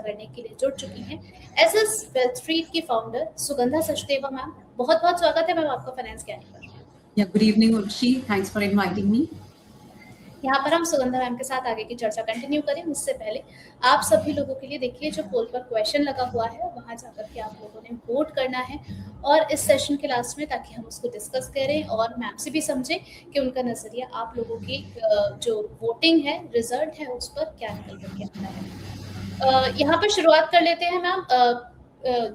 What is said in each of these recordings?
करने के लिए जुड़ चुकी हैं एसएस वेल्थ स्ट्रीट की फाउंडर सुगंधा सचदेवा मैम। बहुत बहुत स्वागत है मैम आपका फाइनेंस ज्ञानी पर। Good evening Urvashi, thanks for inviting me. यहाँ पर हम सुगंधा मैम के साथ आगे की चर्चा कंटिन्यू करें उससे पहले आप सभी लोगों के लिए देखिए जो पोल पर क्वेश्चन लगा हुआ है वहाँ जाकर के आप लोगों ने वोट करना है और इस सेशन के लास्ट में, ताकि हम उसको डिस्कस करें और मैम से भी समझें कि उनका नजरिया आप लोगों की जो वोटिंग है, रिजल्ट है, उस पर क्या निकल करके आता है। यहाँ पर शुरुआत कर लेते हैं मैम।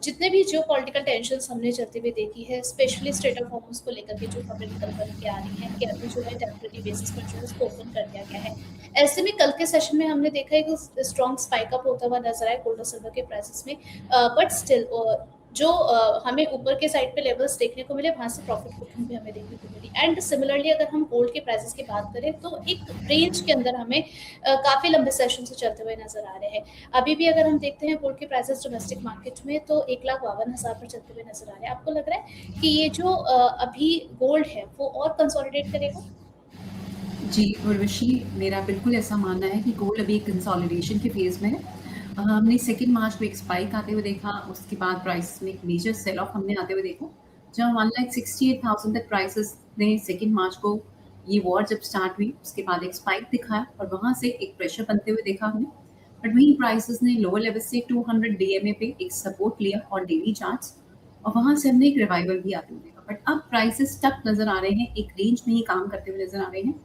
जितने भी जियो पॉलिटिकल टेंशन हमने चलते हुए देखी है, स्पेशली स्टेट ऑफ हॉर्मस को लेकर के जो खबरें निकल करके आ रही हैं कि अभी जो है टेम्परेरी बेसिस पर जो है उसको ओपन कर दिया गया है। ऐसे में कल के सेशन में हमने देखा है कि स्ट्रॉन्ग स्पाइक अप होता हुआ नजर आया गोल्ड और सिल्वर के प्राइसेस में, बट स्टिल जो हमें ऊपर के साइड पे लेवल्स देखने को मिले वहां से प्रॉफिट बुकिंग भी हमें देखने को मिली। एंड सिमिलरली अगर हम गोल्ड के प्राइसेस की बात करें तो एक रेंज के अंदर हमें काफी लंबे सेशन से चलते हुए नजर आ रहे हैं। अभी भी अगर हम देखते हैं गोल्ड के प्राइसेस डोमेस्टिक मार्केट में तो 1,52,000 पर चलते हुए नजर आ रहे हैं। आपको लग रहा है कि ये जो अभी गोल्ड है वो और कंसोलिडेट करेगा? जी उर्वशी, मेरा बिल्कुल ऐसा मानना है कि गोल्ड अभी कंसोलिडेशन के फेज में है। हमने 2 मार्च को एक स्पाइक आते हुए देखा, उसके बाद प्राइस में एक मेजर सेल ऑफ हमने आते हुए देखा, जहाँ 1,68,000 तक प्राइसेस ने 2 मार्च को ये वॉर जब स्टार्ट हुई उसके बाद एक स्पाइक दिखाया और वहाँ से एक प्रेशर बनते हुए देखा हमने। बट वही प्राइसेस ने लोअर लेवल से 200 डीएमए पे एक सपोर्ट लिया और डेली चार्ट्स, और वहाँ से हमने एक रिवाइवल भी आते हुए देखा। बट अब प्राइसेस स्टक नजर आ रहे हैं, एक रेंज में ही काम करते हुए नजर आ रहे हैं।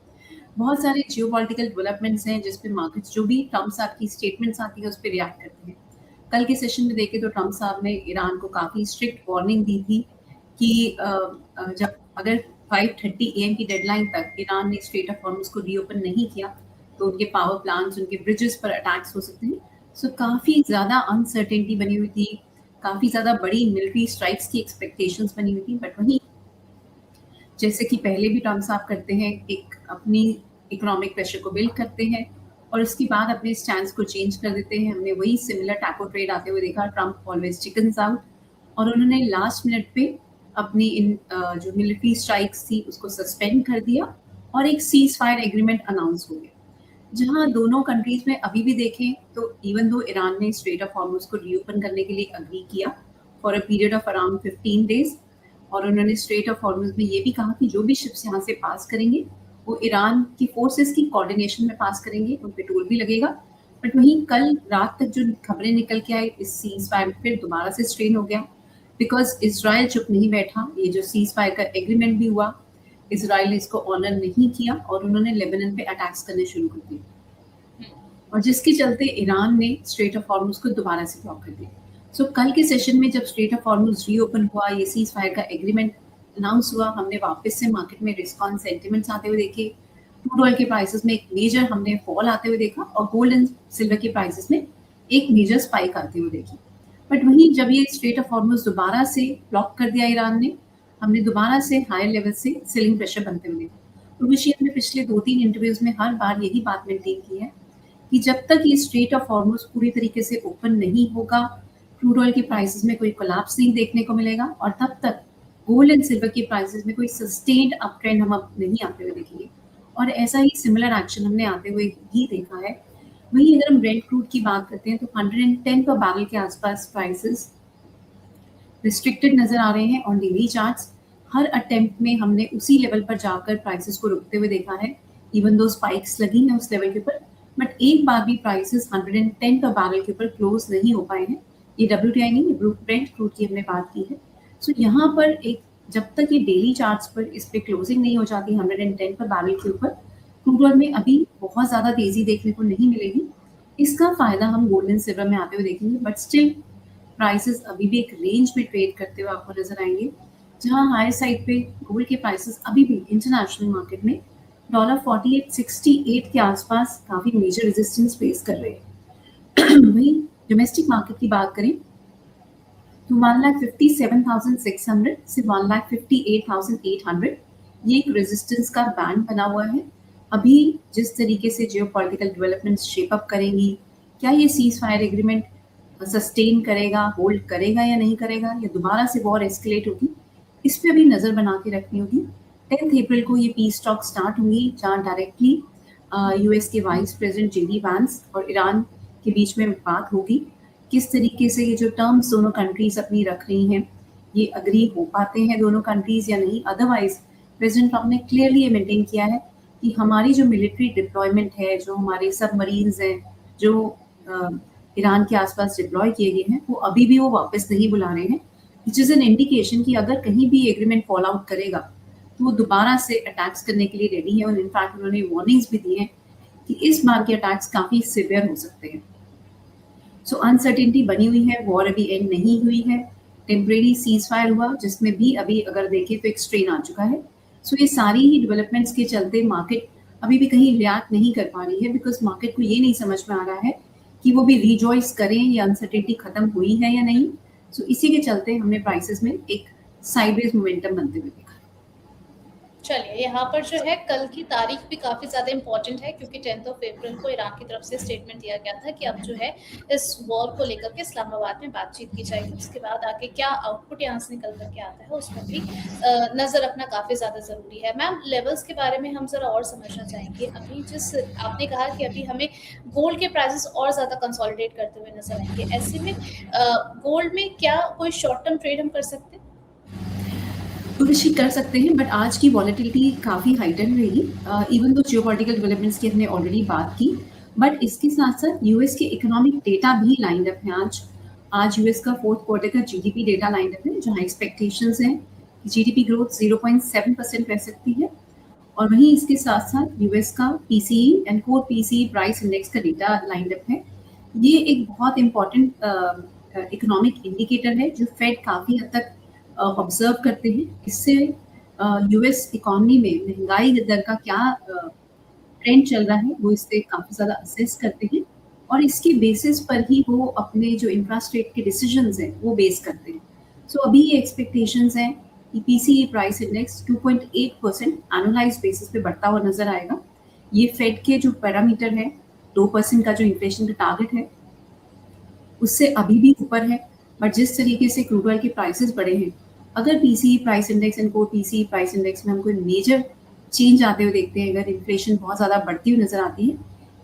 बहुत सारे जियोपॉलिटिकल डेवलपमेंट्स हैं जिस पे मार्केट्स, जो भी ट्रम्प साहब की स्टेटमेंट्स आती है उस पर रिएक्ट करते हैं। कल के सेशन में देखें तो ट्रम्प साहब ने ईरान को काफ़ी स्ट्रिक्ट वार्निंग दी थी कि जब अगर 5:30 AM की डेडलाइन तक ईरान ने स्ट्रेट ऑफ हॉर्मुज़ को रीओपन नहीं किया तो उनके पावर प्लांट्स, उनके ब्रिजेस पर अटैक्स हो सकते हैं। सो काफ़ी ज़्यादा अनसर्टेनिटी बनी हुई थी, काफ़ी ज़्यादा बड़ी मिलिट्री स्ट्राइक्स की एक्सपेक्टेशंस बनी हुई थी। बट वहीं जैसे कि पहले भी ट्रम्प साहब करते हैं, एक अपनी इकोनॉमिक प्रेशर को बिल्ड करते हैं और उसके बाद अपने स्टैंड को चेंज कर देते हैं। हमने वही सिमिलर टैको ट्रेड आते हुए देखा, ट्रम्प ऑलवेज चिकन्स आउट, और उन्होंने लास्ट मिनट पे अपनी जो मिलिट्री स्ट्राइक्स थी उसको सस्पेंड कर दिया और एक सीज फायर एग्रीमेंट अनाउंस हो गया, जहां दोनों कंट्रीज में अभी भी देखें तो इवन दो ईरान ने स्ट्रेट ऑफ हॉर्मुज़ को रीओपन करने के लिए अग्री किया for a period of around 15 days, और उन्होंने स्ट्रेट ऑफ हॉर्मुज़ में ये भी कहा कि जो भी शिप्स यहाँ से पास करेंगे वो ईरान की फोर्सेस की कोऑर्डिनेशन में पास करेंगे, उन पे टोल भी लगेगा। बट वहीं कल रात तक जो खबरें निकल के आई, इस सीज फायर फिर दोबारा से स्ट्रेन हो गया बिकॉज इसराइल चुप नहीं बैठा। ये जो सीज फायर का एग्रीमेंट भी हुआ, इसराइल ने इसको ऑनर नहीं किया और उन्होंने लेबनान पे अटैक्स करने शुरू कर दिए, और जिसके चलते ईरान ने स्ट्रेट ऑफ हॉर्मुज़ को दोबारा से ब्लॉक कर दिया। सो कल के सेशन में जब स्ट्रेट ऑफ हॉर्मुज़ रीओपन हुआ, ये सीज फायर का एग्रीमेंट अनाउंस हुआ, हमने वापस से मार्केट में रिस्क ऑन सेंटिमेंट्स आते हुए देखे। क्रूड ऑयल के प्राइसेस में एक मेजर हमने फॉल आते हुए देखा और गोल्ड एंड सिल्वर के प्राइसेस में एक मेजर स्पाइक आते हुए देखी। बट वहीं जब ये स्ट्रेट ऑफ हॉर्मुज़ दोबारा से ब्लॉक कर दिया ईरान ने, हमने दोबारा से हायर लेवल से सेलिंग प्रेशर बनते हुए देखा। तो विषय हमने पिछले 2-3 इंटरव्यूज में हर बार यही बात मेंटेन की है कि जब तक ये स्ट्रेट ऑफ हॉर्मुज़ पूरी तरीके से ओपन नहीं होगा, क्रूड ऑयल के प्राइसेस में कोई कोलैप्स नहीं देखने को मिलेगा, और तब तक गोल्ड एंड सिल्वर के प्राइसेस में कोई सस्टेन्ड अप ट्रेंड हम अब नहीं आते हुए देखेंगे। और ऐसा ही सिमिलर एक्शन हमने आते हुए ही देखा है। वहीं अगर हम ब्रेंट क्रूड की बात करते हैं तो 110 पर बैरल के आसपास प्राइसेस रिस्ट्रिक्टेड नजर आ रहे हैं on daily charts. Her attempt में हमने उसी लेवल पर जाकर प्राइसेस को रुकते हुए देखा है, इवन दो स्पाइक्स लगी हैं उस लेवल के ऊपर, बट एक बार भी प्राइसेस 110 पर बैरल के ऊपर क्लोज नहीं हो पाए हैं। ये WTI नहीं, ब्रेंट क्रूड की हमने बात की है। सो यहाँ पर एक, जब तक ये डेली चार्ट्स पर इस पे क्लोजिंग नहीं हो जाती 110 पर बैरल के ऊपर, क्रूड ऑयल में अभी बहुत ज़्यादा तेज़ी देखने को नहीं मिलेगी। इसका फ़ायदा हम गोल्ड एंड सिल्वर में आते हुए देखेंगे, बट स्टिल प्राइसेस अभी भी एक रेंज में ट्रेड करते हुए आपको नजर आएंगे, जहां हायर साइड पे गोल्ड के प्राइसेस अभी भी इंटरनेशनल मार्केट में $48.68 के आसपास काफ़ी मेजर रेजिस्टेंस फेस कर रहे हैं। वहीं डोमेस्टिक मार्केट की बात करें तो 1,57,600 से 1,58,800 ये एक रेजिस्टेंस का बैंड बना हुआ है। अभी जिस तरीके से जियोपॉलिटिकल डेवलपमेंट्स शेप अप करेंगी, क्या ये सीज फायर एग्रीमेंट सस्टेन करेगा, होल्ड करेगा या नहीं करेगा, या दोबारा से वॉर एस्केलेट होगी, इस पे अभी नज़र बना के रखनी होगी। 10 अप्रैल को ये पीस टॉक स्टार्ट होंगी, जहाँ डायरेक्टली यूएस के वाइस प्रेसिडेंट JD वांस और ईरान के बीच में बात होगी किस तरीके से ये जो टर्म्स दोनों कंट्रीज अपनी रख रही हैं, ये अग्री हो पाते हैं दोनों कंट्रीज या नहीं। अदरवाइज प्रेसिडेंट ट्रम्प ने क्लियरली ये मेंटेन किया है कि हमारी जो मिलिट्री डिप्लॉयमेंट है, जो हमारे सबमरीन्स हैं, जो ईरान के आसपास डिप्लॉय किए गए हैं, वो अभी भी वो वापस नहीं बुला रहे हैं, विच इज़ एन इंडिकेशन कि अगर कहीं भी एग्रीमेंट फॉल आउट करेगा तो वो दोबारा से अटैक्स करने के लिए रेडी है। और इनफैक्ट उन्होंने वार्निंग्स भी दी हैं कि इस बार के अटैक्स काफ़ी सिवियर हो सकते हैं। सो अनसर्टेनिटी बनी हुई है, वॉर अभी एंड नहीं हुई है, टेम्परेरी सीज फायर हुआ जिसमें भी अभी अगर देखें तो एक स्ट्रेन आ चुका है। सो ये सारी ही डेवलपमेंट्स के चलते मार्केट अभी भी कहीं रिएक्ट नहीं कर पा रही है, बिकॉज मार्केट को ये नहीं समझ में आ रहा है कि वो भी रिजॉइस करें या अनसर्टेनिटी खत्म हुई है या नहीं। सो इसी के चलते हमने प्राइसेस में एक साइडवेज मोमेंटम बनते हुए देखा। चलिए, यहाँ पर जो है कल की तारीख भी काफ़ी ज़्यादा इम्पोर्टेंट है, क्योंकि 10th ऑफ अप्रैल को ईरान की तरफ से स्टेटमेंट दिया गया था कि अब जो है इस वॉर को लेकर के इस्लामाबाद में बातचीत की जाएगी। उसके बाद आगे क्या आउटपुट यहाँ से निकल करके आता है, उस पर भी नज़र रखना काफ़ी ज़्यादा ज़रूरी है। मैम, लेवल्स के बारे में हम ज़रा और समझना चाहेंगे। अभी जिस आपने कहा कि अभी हमें गोल्ड के प्राइसेस और ज़्यादा कंसोलिडेट करते हुए नजर आएंगे, ऐसे में गोल्ड में क्या कोई शॉर्ट टर्म ट्रेड हम कर सकते हैं? ऋषि कर सकते हैं, बट आज की वॉलेटिलिटी काफ़ी हाइटन रही। इवन तो जियोपॉलिटिकल डेवलपमेंट्स की हमने ऑलरेडी बात की, बट इसके साथ साथ यूएस के इकोनॉमिक डेटा भी लाइंड अप है। आज यूएस का फोर्थ क्वार्टर का जीडीपी डेटा लाइंड अप है, जहाँ एक्सपेक्टेशंस हैं कि जीडीपी ग्रोथ 0.7% रह सकती है। और वहीं इसके साथ साथ यूएस का PCE and core PCE price index का डेटा लाइंड अप है। ये एक बहुत इंपॉर्टेंट इकोनॉमिक इंडिकेटर है जो फेड काफ़ी हद तक ऑब्जर्व करते हैं। इससे यूएस इकोनॉमी में महंगाई दर का क्या ट्रेंड चल रहा है वो इससे काफ़ी ज़्यादा असेस करते हैं, और इसके बेसिस पर ही वो अपने जो इंफ्रास्ट्रक्चर के डिसीजंस हैं वो बेस करते हैं। सो अभी ये एक्सपेक्टेशंस हैं कि PCE price index 2.8% annualise basis पे बढ़ता हुआ नजर आएगा। ये फेड के जो पैरामीटर है 2% का जो इन्फ्लेशन का टारगेट है उससे अभी भी ऊपर है। बट जिस तरीके से क्रूड ऑयल के प्राइसेस बढ़े हैं, अगर PCE price index and core PCE price index में हम कोई मेजर चेंज आते हुए देखते हैं, अगर इन्फ्लेशन बहुत ज़्यादा बढ़ती हुई नजर आती है,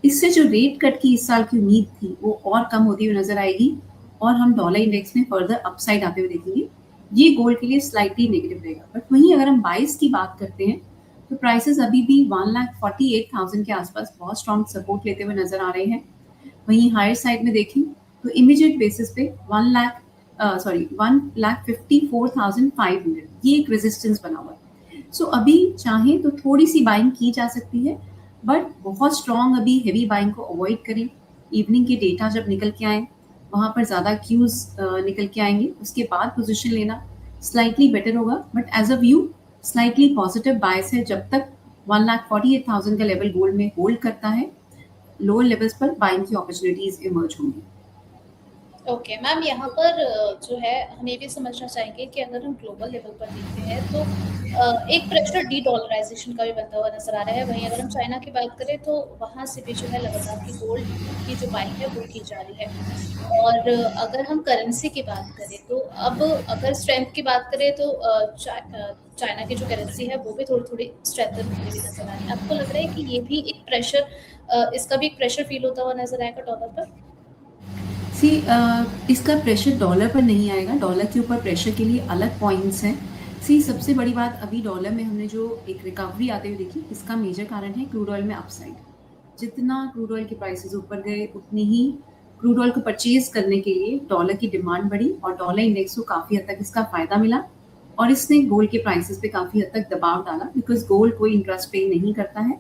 इससे जो रेट कट की इस साल की उम्मीद थी वो और कम होती हुई नजर आएगी और हम डॉलर इंडेक्स में फर्दर अपसाइड आते हुए देखेंगे। ये गोल्ड के लिए स्लाइटली नेगेटिव रहेगा। बट वहीं अगर हम बाइस की बात करते हैं तो प्राइसेस अभी भी 1,48,000 के आसपास बहुत स्ट्रॉन्ग सपोर्ट लेते हुए नजर आ रहे हैं। वहीं हायर साइड में देखें तो इमीडिएट बेसिस पे 1,54,500 ये एक रेजिस्टेंस बना हुआ है। सो अभी चाहे तो थोड़ी सी बाइंग की जा सकती है, बट बहुत स्ट्रॉन्ग अभी हेवी बाइंग को अवॉइड करें। इवनिंग के डेटा जब निकल के आए वहाँ पर ज़्यादा क्यूज निकल के आएंगे, उसके बाद पोजीशन लेना स्लाइटली बेटर होगा। But as a view slightly positive bias है जब तक 1,48,000 का लेवल गोल्ड में होल्ड करता है। लोअर लेवल्स पर बाइंग की अपॉर्चुनिटीज इमर्ज होंगी। ओके मैम, यहाँ पर जो है हम ये भी समझना चाहेंगे कि अगर हम ग्लोबल लेवल पर देखते हैं तो एक प्रेशर डी डॉलराइजेशन का भी बनता हुआ नजर आ रहा है। वहीं अगर हम चाइना की बात करें तो वहाँ से भी जो है लगातार की गोल्ड की जो बाइंग है वो की जा रही है। और अगर हम करेंसी की बात करें तो अब अगर स्ट्रेंथ की बात करें तो चाइना की जो करेंसी है वो भी थोड़ी थोड़ी स्ट्रेंथन होती हुई नजर आ रही है। आपको लग रहा है कि ये भी एक प्रेशर, इसका भी एक प्रेशर फील होता हुआ नजर आएगा डॉलर पर? सी इसका प्रेशर डॉलर पर नहीं आएगा, डॉलर के ऊपर प्रेशर के लिए अलग पॉइंट्स हैं। सी सबसे बड़ी बात अभी डॉलर में हमने जो एक रिकवरी आते हुए देखी, इसका मेजर कारण है क्रूड ऑयल में अपसाइड। जितना क्रूड ऑयल के प्राइसेस ऊपर गए उतनी ही क्रूड ऑयल को परचेज करने के लिए डॉलर की डिमांड बढ़ी और डॉलर इंडेक्स को काफ़ी हद तक इसका फ़ायदा मिला और इसने गोल्ड के प्राइसेस पे काफ़ी हद तक दबाव डाला, बिकॉज गोल्ड कोई इंटरेस्ट पे नहीं करता है।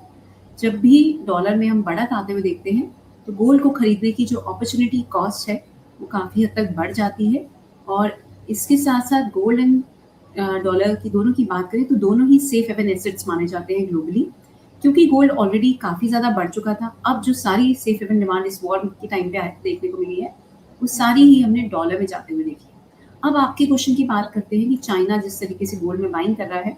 जब भी डॉलर में हम बढ़त आते हुए देखते हैं तो गोल्ड को खरीदने की जो अपॉर्चुनिटी कॉस्ट है वो काफ़ी हद तक बढ़ जाती है। और इसके साथ साथ गोल्ड एंड डॉलर की दोनों की बात करें तो दोनों ही सेफ हेवन एसेट्स माने जाते हैं ग्लोबली, क्योंकि गोल्ड ऑलरेडी काफ़ी ज़्यादा बढ़ चुका था। अब जो सारी सेफ हेवन डिमांड इस वॉर के टाइम पे देखने को मिली है वो सारी ही हमने डॉलर में जाते हुए देखी। अब आपके क्वेश्चन की बात करते हैं कि चाइना जिस तरीके से गोल्ड में बाइंग कर रहा है,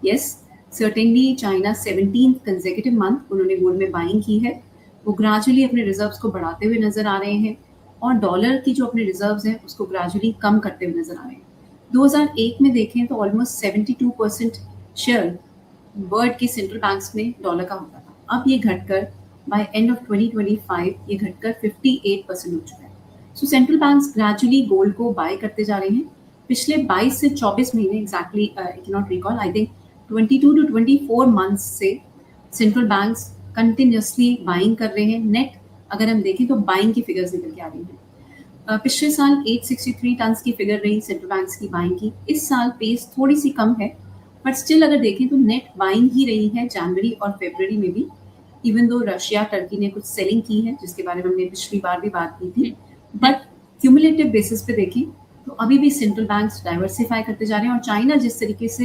yes certainly China 17th consecutive month उन्होंने गोल्ड में बाइंग की है। वो ग्रेजुअली अपने रिजर्व्स को बढ़ाते हुए नजर आ रहे हैं और डॉलर की जो अपने रिजर्व्स हैं उसको ग्रेजुअली कम करते हुए नजर आ रहे हैं। 2001 में देखें तो ऑलमोस्ट 72% शेयर वर्ल्ड के सेंट्रल बैंक्स में डॉलर का होता था। अब ये घटकर बाय एंड ऑफ 2025 ये घटकर 58% हो चुका है। So central banks gradually gold को बाय करते जा रहे हैं। पिछले 22 से 24 महीने exactly I can not recall, I think 22 to 24 months से सेंट्रल बैंक्स कंटिन्यूसली बाइंग कर रहे हैं। नेट अगर हम देखें तो बाइंग की फिगर्स निकल के आ रही हैं। पिछले साल 863 टन की फिगर रही सेंट्रल बैंक्स की बाइंग की। इस साल पेस थोड़ी सी कम है, बट स्टिल अगर देखें तो नेट बाइंग ही रही है जनवरी और फरवरी में भी, इवन दो रशिया टर्की ने कुछ सेलिंग की है जिसके बारे में हमने पिछली बार भी बात की थी। बट क्यूमुलेटिव बेसिस पे देखें तो अभी भी सेंट्रल बैंक्स डाइवर्सिफाई करते जा रहे हैं। और चाइना जिस तरीके से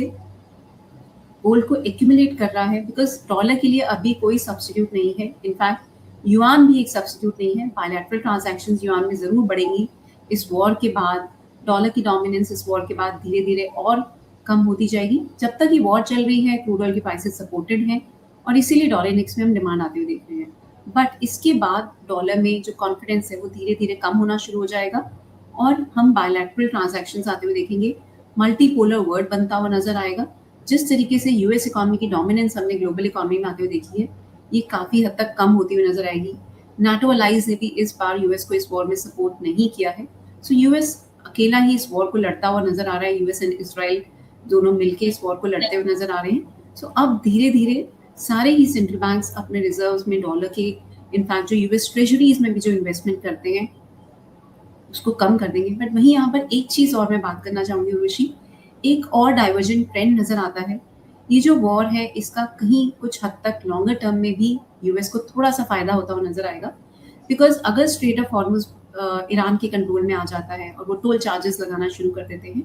गोल्ड को एक्यूमुलेट कर रहा है, बिकॉज डॉलर के लिए अभी कोई सब्स्टिट्यूट नहीं है, इनफैक्ट युआन भी एक सब्स्टिट्यूट नहीं है। बायलैटरल ट्रांजैक्शंस युआन में ज़रूर बढ़ेंगी इस वॉर के बाद। डॉलर की डोमिनेंस इस वॉर के बाद धीरे धीरे और कम होती जाएगी। जब तक ये वॉर चल रही है क्रूड ऑयल की प्राइसेस सपोर्टेड हैं और इसीलिए डॉलर इंडेक्स में हम डिमांड आते हुए देख रहे हैं। बट इसके बाद डॉलर में जो कॉन्फिडेंस है वो धीरे धीरे कम होना शुरू हो जाएगा और हम बायलैटरल ट्रांजैक्शंस आते हुए देखेंगे। मल्टीपोलर वर्ल्ड बनता हुआ नजर आएगा। जिस तरीके से यूएस इकोनॉमी की डोमिनेंस हमने ग्लोबल इकोनॉमी में आते हुए देखी है, ये काफ़ी हद तक कम होती हुई नजर आएगी। नाटो अलाइज ने भी इस बार यूएस को इस वॉर में सपोर्ट नहीं किया है। सो यूएस अकेला ही इस वॉर को लड़ता हुआ नजर आ रहा है। यूएस एंड इसराइल दोनों मिलकर इस वॉर को लड़ते हुए नजर आ रहे हैं। सो अब धीरे धीरे सारे ही सेंट्रल बैंक्स अपने रिजर्व्स में डॉलर के, इनफैक्ट जो यूएस ट्रेजरीज में भी जो इन्वेस्टमेंट करते हैं उसको कम कर देंगे। बट वहीं यहाँ पर एक चीज़ और मैं बात करना चाहूँगी उर्वशी, एक और डाइवर्जेंट ट्रेंड नज़र आता है। ये जो वॉर है इसका कहीं कुछ हद तक लॉन्गर टर्म में भी यूएस को थोड़ा सा फ़ायदा होता हुआ नज़र आएगा। बिकॉज अगर स्ट्रेट ऑफ हॉर्मुज़ ईरान के कंट्रोल में आ जाता है और वो टोल चार्जेस लगाना शुरू कर देते हैं,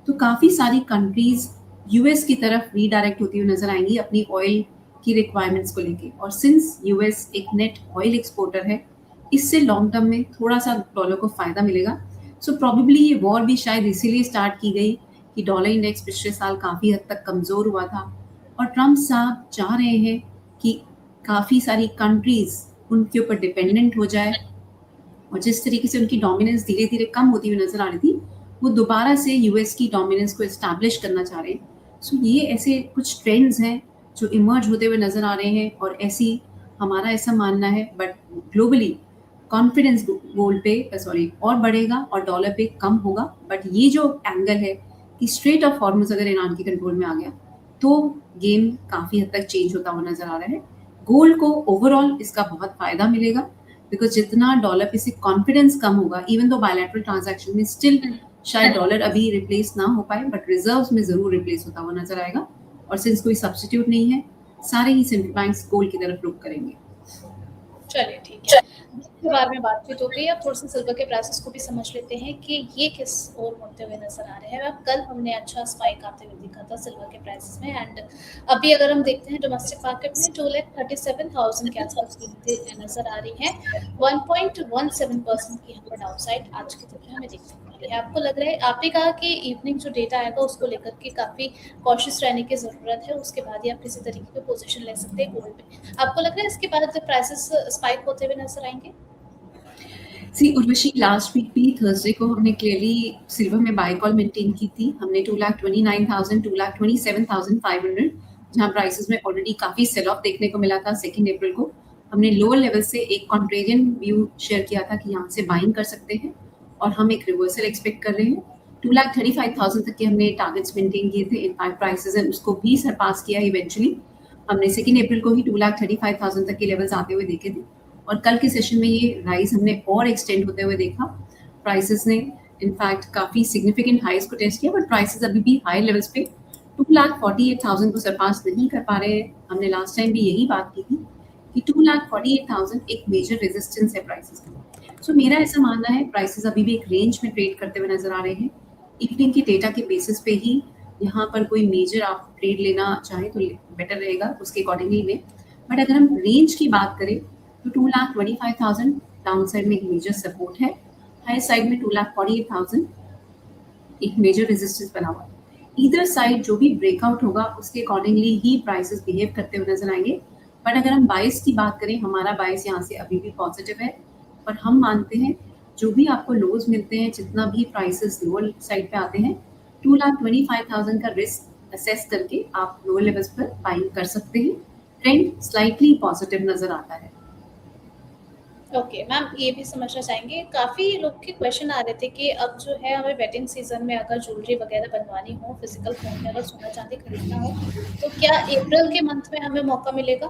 तो काफ़ी सारी कंट्रीज़ यूएस की तरफ रीडायरेक्ट होती हुई नज़र आएंगी अपनी ऑयल की रिक्वायरमेंट्स को लेके। और सिंस यूएस एक नेट ऑयल एक्सपोर्टर है, इससे लॉन्ग टर्म में थोड़ा सा डॉलर को फ़ायदा मिलेगा। सो प्रॉबेबली ये वॉर भी शायद इसीलिए स्टार्ट की गई कि डॉलर इंडेक्स पिछले साल काफ़ी हद तक कमज़ोर हुआ था और ट्रम्प साहब चाह रहे हैं कि काफ़ी सारी कंट्रीज़ उनके ऊपर डिपेंडेंट हो जाए और जिस तरीके से उनकी डोमिनेंस धीरे धीरे कम होती हुई नज़र आ रही थी, वो दोबारा से यूएस की डोमिनेंस को इस्टेब्लिश करना चाह रहे हैं। सो ये ऐसे कुछ ट्रेंड्स हैं जो इमर्ज होते हुए नज़र आ रहे हैं और ऐसी हमारा ऐसा मानना है। बट ग्लोबली कॉन्फिडेंस गोल्ड पे और बढ़ेगा और डॉलर पे कम होगा। बट ये जो एंगल है कि स्ट्रेट ऑफ हॉर्मुज़ अगर ईरान के कंट्रोल में आ गया तो गेम काफ़ी हद तक चेंज होता हुआ नज़र आ रहा है। गोल्ड को ओवरऑल इसका बहुत फ़ायदा मिलेगा बिकॉज जितना डॉलर पे से कॉन्फिडेंस कम होगा, इवन दो बायलैटरल ट्रांजैक्शन में स्टिल शायद डॉलर अभी रिप्लेस ना हो पाए, बट रिजर्व्स में ज़रूर रिप्लेस होता हुआ नजर आएगा। और सिंस कोई सब्स्टिट्यूट नहीं है, सारे ही सेंट्रल बैंक्स गोल्ड की तरफ रुख करेंगे। चलिए ठीक है, इसके बारे में बातचीत हो गई। अब थोड़ा सा सिल्वर के प्राइसेस को भी समझ लेते हैं कि ये किस ओर मुड़ते हुए नजर आ रहे हैं। अब कल हमने अच्छा स्पाइक आते हुए देखा था सिल्वर के प्राइसेस में, एंड अभी अगर हम देखते हैं डोमेस्टिक मार्केट में 2,37,000 के आसपास कीमतें नजर आ रही हैं। 1.17% की यहाँ पर डाउनसाइड आज की तारीख हमें देखने को मिली है। आपको लग रहा है, आपने कहा कि इवनिंग जो डेटा आएगा उसको लेकर के काफ़ी कॉशियस रहने की ज़रूरत है, उसके बाद ही आप किसी तरीके की पोजीशन ले सकते हैं गोल्ड पे। आपको लग रहा है इसके बाद प्राइसेस स्पाइक होते हुए नजर आएंगे? सी उर्वशी, लास्ट वीक भी थर्सडे को हमने क्लियरली सिल्वर में बाय कॉल मेंटेन की थी। हमने 2,29,000 2,27,500 जहां प्राइसेस में ऑलरेडी काफ़ी सेल ऑफ देखने को मिला था 2 अप्रैल को, हमने लोअर लेवल से एक कॉन्ट्रेरियन व्यू शेयर किया था कि यहाँ से बाइंग कर सकते हैं और हम एक रिवर्सल एक्सपेक्ट कर रहे हैं। 2,35,000 तक के हमने टारगेट्स मेंटेन किए थे। इनफैक्ट प्राइसेस ने उसको भी सरपास किया इवेंचुअली। हमने 2 अप्रैल को ही 2,35,000 तक के लेवल्स आते हुए देखे थे और कल के सेशन में ये राइज हमने और एक्सटेंड होते हुए देखा। प्राइसेस ने इनफैक्ट काफ़ी सिग्निफिकेंट हाइज को टेस्ट किया, बट प्राइसेस अभी भी हाई लेवल्स पे 2,48,000 को सरपास नहीं कर पा रहे हैं। हमने लास्ट टाइम भी यही बात की थी कि 2,48,000 एक मेजर रेजिस्टेंस है प्राइसेस का। सो मेरा ऐसा मानना है प्राइसेस अभी भी एक रेंज में ट्रेड करते हुए नजर आ रहे हैं। इवनिंग के डेटा के बेसिस पे ही यहाँ पर कोई मेजर आप ट्रेड लेना चाहें तो बेटर रहेगा उसके अकॉर्डिंगली में। बट अगर हम रेंज की बात करें तो 2,25,000 डाउन साइड में एक मेजर सपोर्ट है, हाई साइड में 2,48,000 एक मेजर रेजिस्टेंस बना हुआ है। इधर साइड जो भी ब्रेकआउट होगा उसके अकॉर्डिंगली ही प्राइसेस बिहेव करते हुए नजर आएंगे। बट अगर हम बायस की बात करें, हमारा बायस यहाँ से अभी भी पॉजिटिव है और हम मानते हैं जो भी आपको लोज मिलते हैं, जितना भी प्राइसेस लोअर साइड पे आते हैं, 2,25,000 का रिस्क असेस करके आप लोअर लेवल्स पर बाइंग कर सकते हैं। ट्रेंड स्लाइटली पॉजिटिव नजर आता है। ओके मैम, ये भी समझना चाहेंगे, काफ़ी लोग के क्वेश्चन आ रहे थे कि अब जो है हमें वेडिंग सीज़न में अगर ज्वेलरी वगैरह बनवानी हो, फिजिकल फॉर्म में अगर सोना-चांदी खरीदना हो, तो क्या अप्रैल के मंथ में हमें मौका मिलेगा?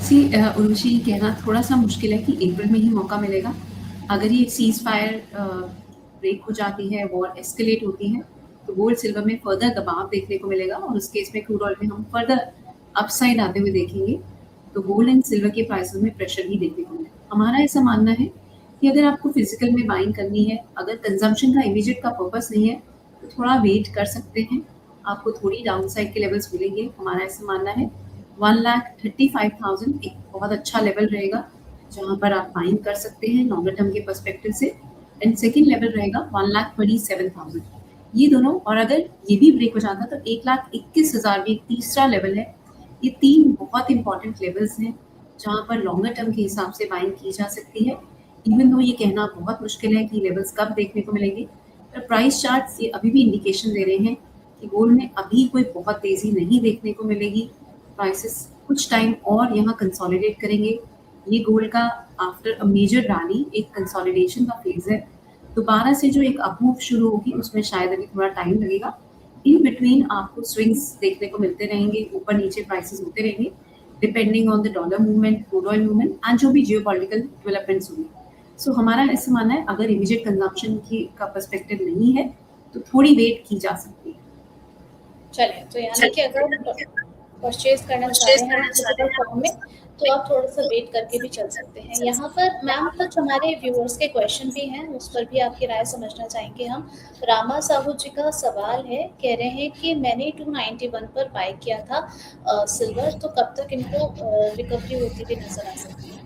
सी उर्वशी कहना थोड़ा-सा मुश्किल है कि अप्रैल में ही मौका मिलेगा। अगर ये सीज़ फायर ब्रेक हो जाती है, वॉर एस्केलेट होती है, तो गोल्ड सिल्वर में फर्दर दबाव देखने को मिलेगा और उस केस में क्रूड ऑयल में हम फर्दर अपसाइड आते हुए देखेंगे। तो गोल्ड एंड सिल्वर के प्राइसेज़ में प्रेशर ही देखने को मिलेगा। हमारा ऐसा मानना है कि अगर आपको फिजिकल में बाइंग करनी है, अगर कंजम्पशन का इमीडिएट का पर्पस नहीं है, तो थोड़ा वेट कर सकते हैं। आपको थोड़ी डाउनसाइड के लेवल्स मिलेंगे। हमारा ऐसा मानना है 1,35,000 एक बहुत अच्छा लेवल रहेगा, जहाँ पर आप बाइंग कर सकते हैं लॉन्गर टर्म के पर्सपेक्टिव से। एंड सेकंड लेवल रहेगा 1,27,000। ये दोनों, और अगर ये भी ब्रेक हो जाता तो 1,21,000 भी एक तीसरा लेवल है। ये 3 बहुत इंपॉर्टेंट लेवल्स हैं, जहाँ पर लॉन्गर टर्म के हिसाब से बाइंग की जा सकती है। इवन दो ये कहना बहुत मुश्किल है कि लेवल्स कब देखने को मिलेंगे, पर प्राइस चार्ट्स ये अभी भी इंडिकेशन दे रहे हैं कि गोल्ड में अभी कोई बहुत तेज़ी नहीं देखने को मिलेगी। प्राइसेस कुछ टाइम और यहाँ कंसोलिडेट करेंगे। ये गोल्ड का आफ्टर अ मेजर रैली एक कंसोलिडेशन का फेज़ है। दोबारा से जो एक अप मूव शुरू होगी, उसमें शायद अभी थोड़ा टाइम लगेगा। इन बिटवीन आपको स्विंग्स देखने को मिलते रहेंगे, ऊपर-नीचे प्राइसेस होते रहेंगे, depending on the dollar movement, crude oil movement and जो भी जियोपॉलिटिकल डेवलपमेंट्स होंगे। सो हमारा ऐसा मानना है, अगर इमीडिएट कंजम्पशन की का पर्सपेक्टिव नहीं है, तो थोड़ी वेट की जा सकती है। चलिए, तो यानी कि अगर परचेज़ करना चाह रहे हैं फिजिकल फॉर्म में, तो आप थोड़ा-सा वेट करके भी चल सकते हैं। यहाँ पर मैम कुछ हमारे व्यूअर्स के क्वेश्चन भी हैं, उस पर भी आपकी राय समझना चाहेंगे हम। रामा साहू जी का सवाल है, कह रहे हैं कि मैंने 291 पर बाय किया था सिल्वर, तो कब तक इनको रिकवरी होती हुई नज़र आ सकती है?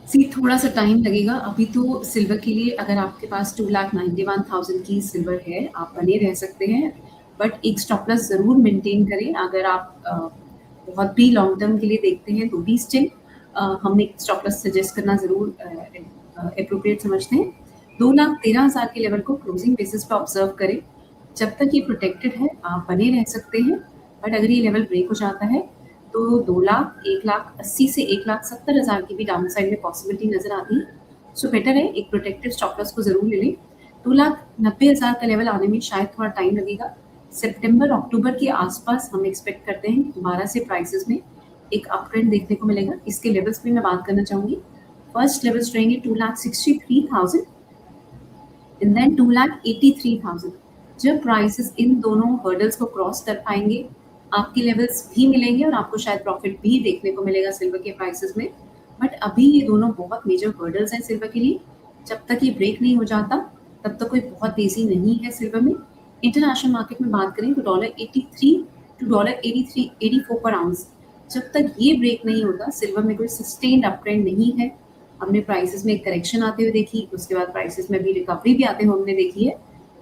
सी थोड़ा सा टाइम लगेगा। अभी तो सिल्वर के लिए अगर आपके पास 2,91,000 की सिल्वर है, आप बने रह सकते हैं, बट एक स्टॉप लॉस ज़रूर मेंटेन करें। अगर आप बहुत भी लॉन्ग टर्म के लिए देखते हैं, तो भी स्टिल हम एक स्टॉप लॉस सजेस्ट करना ज़रूर एप्रोप्रिएट समझते हैं। 2,13,000 के लेवल को क्लोजिंग बेसिस पर ऑब्जर्व करें। जब तक ये प्रोटेक्टेड है, आप बने रह सकते हैं, बट अगर ये लेवल ब्रेक हो जाता है, तो 2 लाख, 1,80,000 से 1,70,000 की भी डाउन साइड में पॉसिबिलिटी नज़र आती है। सो बेटर है एक प्रोटेक्टिव स्टॉप लॉस को ज़रूर ले लें। 2,90,000 का लेवल आने में शायद थोड़ा टाइम लगेगा। सितंबर, अक्टूबर के आसपास हम एक्सपेक्ट करते हैं दोबारा से प्राइसेस में एक अप ट्रेंड देखने को मिलेगा। इसके लेवल्स भी मैं बात करना चाहूँगी। फर्स्ट लेवल्स रहेंगे 2,63,000 एंड देन 2,83,000। जब प्राइसेस इन दोनों हर्डल्स को क्रॉस कर पाएंगे, आपके लेवल्स भी मिलेंगे और आपको शायद प्रॉफिट भी देखने को मिलेगा सिल्वर के प्राइसेस में। बट अभी ये दोनों बहुत मेजर हर्डल्स हैं सिल्वर के लिए। जब तक ये ब्रेक नहीं हो जाता, तब तक कोई बहुत तेज़ी नहीं है सिल्वर में। इंटरनेशनल मार्केट में बात करें तो $83 टू $83 84 पर आउंस, जब तक ये ब्रेक नहीं होता, सिल्वर में कोई सस्टेन्ड अप ट्रेंड नहीं है। हमने प्राइसेस में एक करेक्शन आते हुए देखी, उसके बाद प्राइसेस में भी रिकवरी भी आते हुए हमने देखी है।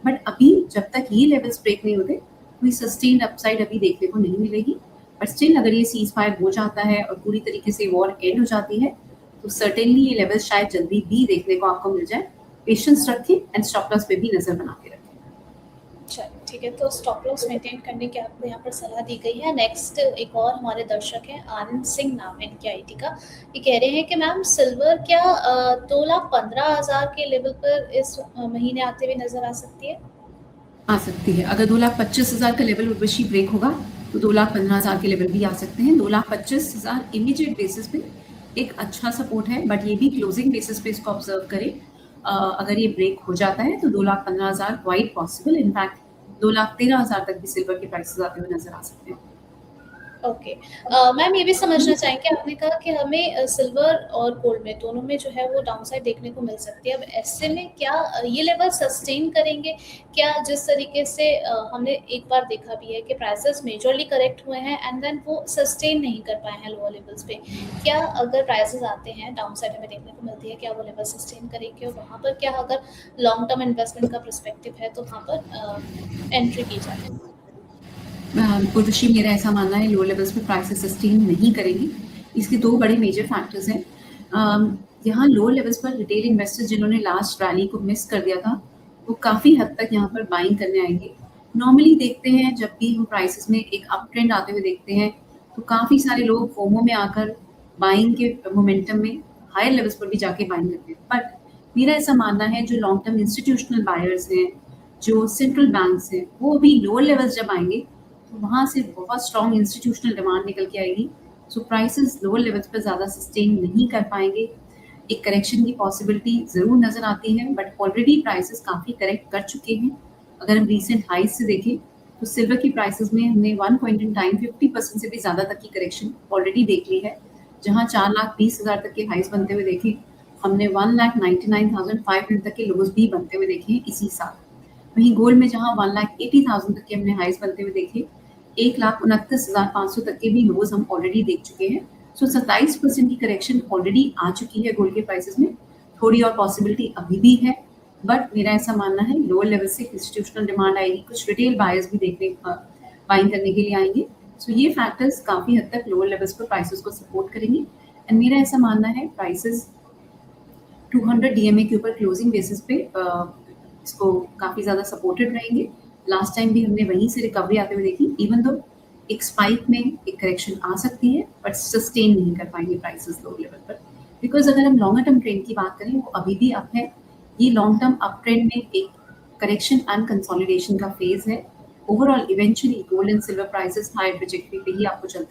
बट अभी जब तक ये लेवल्स ब्रेक नहीं होते, कोई सस्टेन्ड अपसाइड अभी देखने को नहीं मिलेगी। बट स्टिल अगर ये सीज फायर हो जाता है और पूरी तरीके से वॉर एंड हो जाती है, तो सर्टेनली ये लेवल्स शायद जल्दी भी देखने को आपको मिल जाए। पेशेंस रखें एंड स्टॉप लॉस पे भी नजर बना के रखें। चलिए, ठीक है, तो स्टॉप लॉस मेंटेन करने की आपको यहाँ पर सलाह दी गई है। नेक्स्ट एक और हमारे दर्शक हैं, आनंद सिंह नाम है इनके आईडी का। ये कह रहे हैं कि मैम सिल्वर क्या 2,15,000 के लेवल पर इस महीने आते हुए नज़र आ सकती है? आ सकती है। अगर 2,25,000 का लेवल उर्वशी ब्रेक होगा, तो 2,15,000 के लेवल भी आ सकते हैं। 2,25,000 इमीडिएट बेसिस पे एक अच्छा सपोर्ट है, बट ये भी क्लोजिंग बेसिस पे इसको ऑब्जर्व करें। अगर ये ब्रेक हो जाता है तो 2,15,000 क्वाइट पॉसिबल, इनफैक्ट 2,13,000 तक भी सिल्वर के प्राइसेस आते हुए नजर आ सकते हैं। ओके। मैम ये भी समझना चाहेंगे, आपने कहा कि हमें सिल्वर और गोल्ड में दोनों में जो है वो डाउनसाइड देखने को मिल सकती है। अब ऐसे में क्या ये लेवल सस्टेन करेंगे? क्या जिस तरीके से हमने एक बार देखा भी है कि प्राइसेस मेजरली करेक्ट हुए हैं एंड देन वो सस्टेन नहीं कर पाए हैं लोअर लेवल्स पे। क्या अगर प्राइसेस आते हैं डाउनसाइड हमें देखने को मिलती है, क्या वो लेवल सस्टेन करेंगे? और वहाँ पर क्या अगर लॉन्ग टर्म इन्वेस्टमेंट का पर्सपेक्टिव है तो वहाँ पर एंट्री की जाए? उर्वशी मेरा ऐसा मानना है लो लेवल्स पे प्राइसेस सस्टेन नहीं करेंगी। इसके 2 बड़े मेजर फैक्टर्स हैं। यहाँ लो लेवल्स पर रिटेल इन्वेस्टर्स जिन्होंने लास्ट रैली को मिस कर दिया था, वो काफ़ी हद तक यहाँ पर बाइंग करने आएंगे। नॉर्मली देखते हैं जब भी हम प्राइसेस में एक अप ट्रेंड आते हुए देखते हैं, तो काफ़ी सारे लोग फोमो में आकर बाइंग के मोमेंटम में हायर लेवल्स पर भी जाके बाइंग करते हैं। बट मेरा ऐसा मानना है जो लॉन्ग टर्म इंस्टीट्यूशनल बायर्स हैं, जो सेंट्रल बैंक्स हैं, वो अभी लोअर लेवल्स जब आएँगे, तो वहाँ से बहुत स्ट्रॉन्ग इंस्टीट्यूशनल डिमांड निकल के आएगी। सो प्राइसेस लोअर लेवल्स पर ज़्यादा सस्टेन नहीं कर पाएँगे। एक करेक्शन की पॉसिबिलिटी ज़रूर नज़र आती है, बट ऑलरेडी प्राइसेस काफ़ी करेक्ट कर चुके हैं। अगर हम रीसेंट हाइज से देखें, तो सिल्वर की प्राइसेस में हमने वन पॉइंट इन टाइम 50% से भी ज़्यादा तक की करेक्शन ऑलरेडी देख ली है। जहाँ 4,20,000 तक के हाइज बनते हुए देखे, हमने 1,99,500 तक के लोज भी बनते हुए देखे हैं इसी साल। वहीं गोल्ड में जहाँ 1,80,000 तक के हमने हाइज बनते हुए देखे, 1,29,500 तक के भी लोज हम ऑलरेडी देख चुके हैं। सो 27% की करेक्शन ऑलरेडी आ चुकी है गोल्ड के प्राइसेस में। थोड़ी और पॉसिबिलिटी अभी भी है, बट मेरा ऐसा मानना है लोअर लेवल से इंस्टीट्यूशनल डिमांड आएगी, कुछ रिटेल बायर्स भी देखने बाइंग करने के लिए आएंगे। सो ये फैक्टर्स काफ़ी हद तक लोअर लेवल्स पर प्राइसेस को सपोर्ट करेंगे। एंड मेरा ऐसा मानना है प्राइसेस 200 डीएमए के ऊपर क्लोजिंग बेसिस पे इसको काफ़ी ज़्यादा सपोर्टेड रहेंगे। लास्ट टाइम भी हमने वहीं से रिकवरी आते हुए देखी, इवन दो एक स्पाइक में एक करेक्शन आ सकती है, बट सस्टेन नहीं कर पाएंगे प्राइसेस लो लेवल पर। बिकॉज अगर हम लॉन्गर टर्म ट्रेंड की बात करें, वो अभी भी अप है। ये लॉन्ग टर्म अप ट्रेंड में एक करेक्शन एंड कंसोलिडेशन का फेज है। Overall eventually gold and silver prices high trajectory पे ही आपको चलते